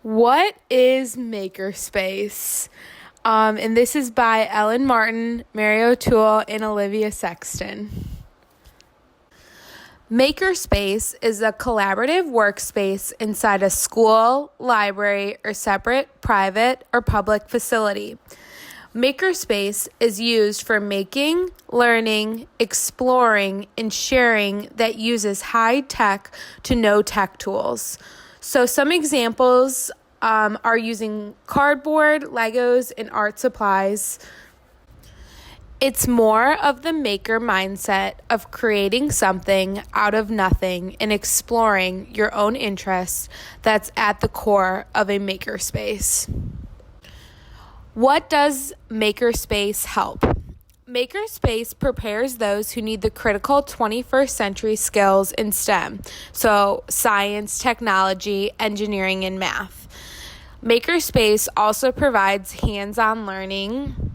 What is Makerspace? And this is by Ellen Martin, Mary O'Toole, and Olivia Sexton. Makerspace is a collaborative workspace inside a school, library, or separate private or public facility. Makerspace is used for making, learning, exploring, and sharing that uses high-tech to no-tech tools. So some examples are using cardboard, Legos, and art supplies. It's more of the maker mindset of creating something out of nothing and exploring your own interests that's at the core of a makerspace. What does Makerspace help? Makerspace prepares those who need the critical 21st century skills in STEM, so science, technology, engineering, and math. Makerspace also provides hands-on learning.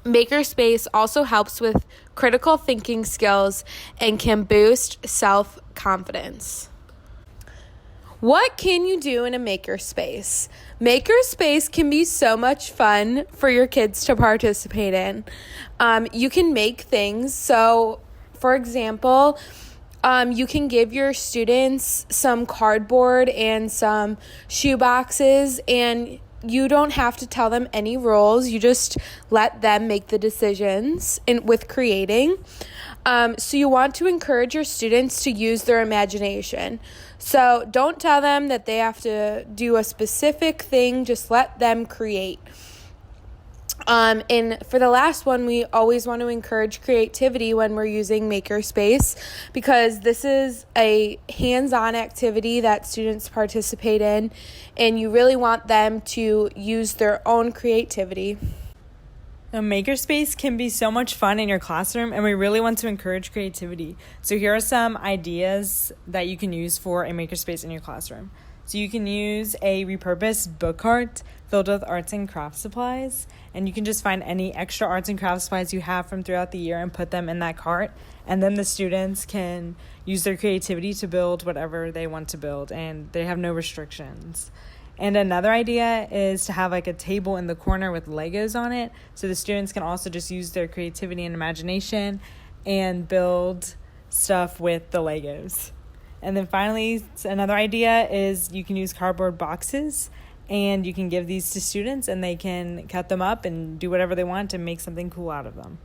Makerspace also helps with critical thinking skills and can boost self-confidence. What can you do in a makerspace? Makerspace can be so much fun for your kids to participate in. You can make things. So, for example, you can give your students some cardboard and some shoe boxes, and you don't have to tell them any rules. You just let them make the decisions with creating. So you want to encourage your students to use their imagination. So don't tell them that they have to do a specific thing. Just let them create. And for the last one, we always want to encourage creativity when we're using Makerspace, because this is a hands-on activity that students participate in, and you really want them to use their own creativity. Now, Makerspace can be so much fun in your classroom, and we really want to encourage creativity. So here are some ideas that you can use for a Makerspace in your classroom. So you can use a repurposed book cart filled with arts and craft supplies, and you can just find any extra arts and craft supplies you have from throughout the year and put them in that cart, and then the students can use their creativity to build whatever they want to build, and they have no restrictions. And another idea is to have like a table in the corner with Legos on it, so the students can also just use their creativity and imagination and build stuff with the Legos. And then finally, another idea is you can use cardboard boxes, and you can give these to students, and they can cut them up and do whatever they want to make something cool out of them.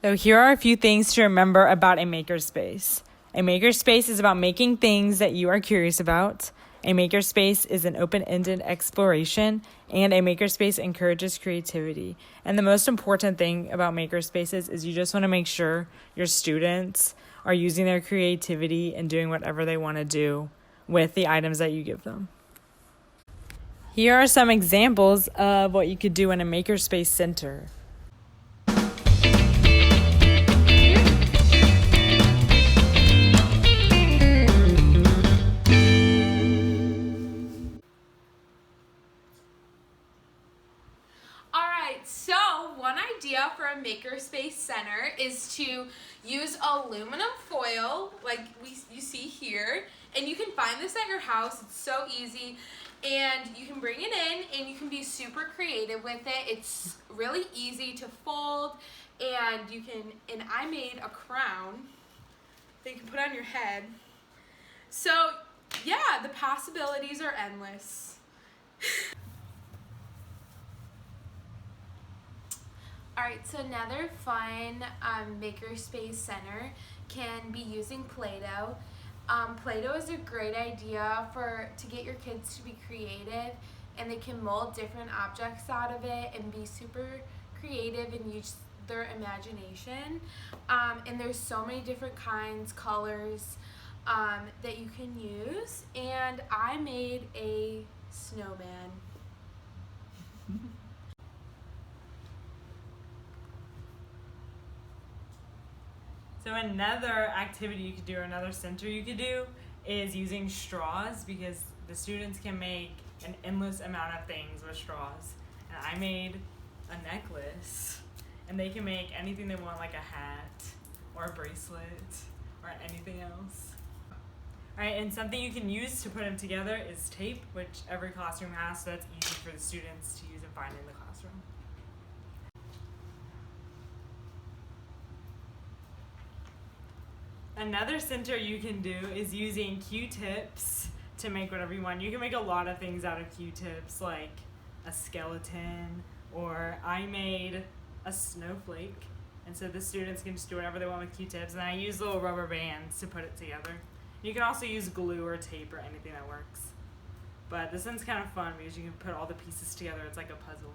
So here are a few things to remember about a makerspace. A makerspace is about making things that you are curious about. A makerspace is an open-ended exploration, and a makerspace encourages creativity. And the most important thing about makerspaces is you just want to make sure your students are using their creativity and doing whatever they want to do with the items that you give them. Here are some examples of what you could do in a makerspace center. So one idea for a Makerspace Center is to use aluminum foil like you see here, and you can find this at your house. It's so easy, and you can bring it in and you can be super creative with it. It's really easy to fold, and I made a crown that you can put on your head. So yeah, the possibilities are endless. Alright, so another fun Makerspace Center can be using Play-Doh. Play-Doh is a great idea to get your kids to be creative, and they can mold different objects out of it and be super creative and use their imagination. And there's so many different kinds, colors that you can use. And I made a snowman. So another activity you could do, or another center you could do, is using straws, because the students can make an endless amount of things with straws. And I made a necklace, and they can make anything they want, like a hat or a bracelet or anything else. All right, and something you can use to put them together is tape, which every classroom has, so that's easy for the students to use and find in the classroom. Another center you can do is using Q-tips to make whatever you want. You can make a lot of things out of Q-tips, like a skeleton, or I made a snowflake. And so the students can just do whatever they want with Q-tips. And I use little rubber bands to put it together. You can also use glue or tape or anything that works. But this one's kind of fun because you can put all the pieces together. It's like a puzzle.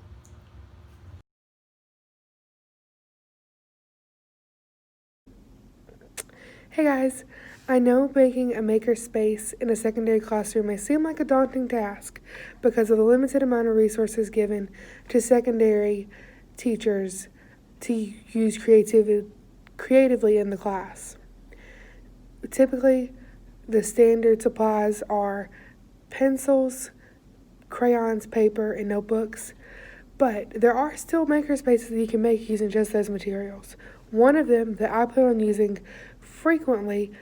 Hey guys, I know making a makerspace in a secondary classroom may seem like a daunting task because of the limited amount of resources given to secondary teachers to use creatively in the class. Typically, the standard supplies are pencils, crayons, paper, and notebooks, but there are still makerspaces that you can make using just those materials. One of them that I plan on using frequently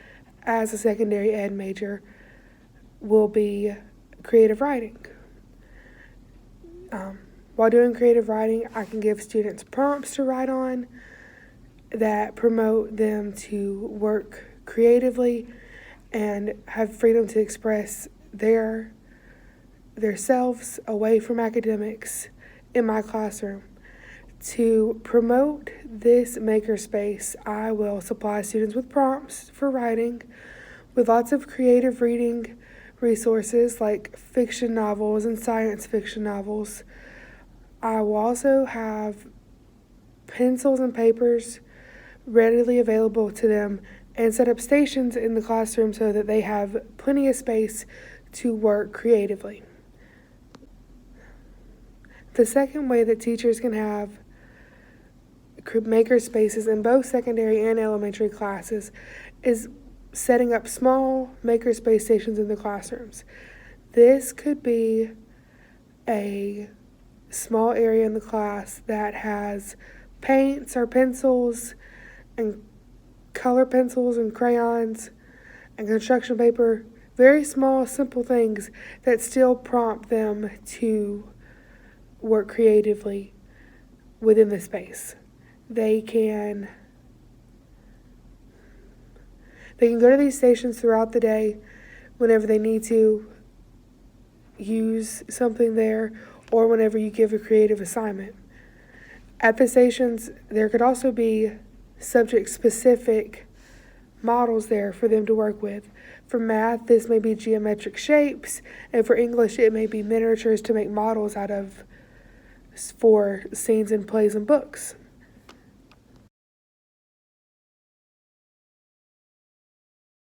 as a secondary ed major will be creative writing. While doing creative writing, I can give students prompts to write on that promote them to work creatively and have freedom to express their selves away from academics in my classroom. To promote this makerspace, I will supply students with prompts for writing, with lots of creative reading resources like fiction novels and science fiction novels. I will also have pencils and papers readily available to them and set up stations in the classroom so that they have plenty of space to work creatively. The second way that teachers can have maker spaces in both secondary and elementary classes is setting up small makerspace stations in the classrooms. This could be a small area in the class that has paints or pencils and color pencils and crayons and construction paper, very small, simple things that still prompt them to work creatively within the space. They can go to these stations throughout the day whenever they need to use something there or whenever you give a creative assignment. At the stations, there could also be subject-specific models there for them to work with. For math, this may be geometric shapes, and for English, it may be miniatures to make models out of for scenes in plays and books.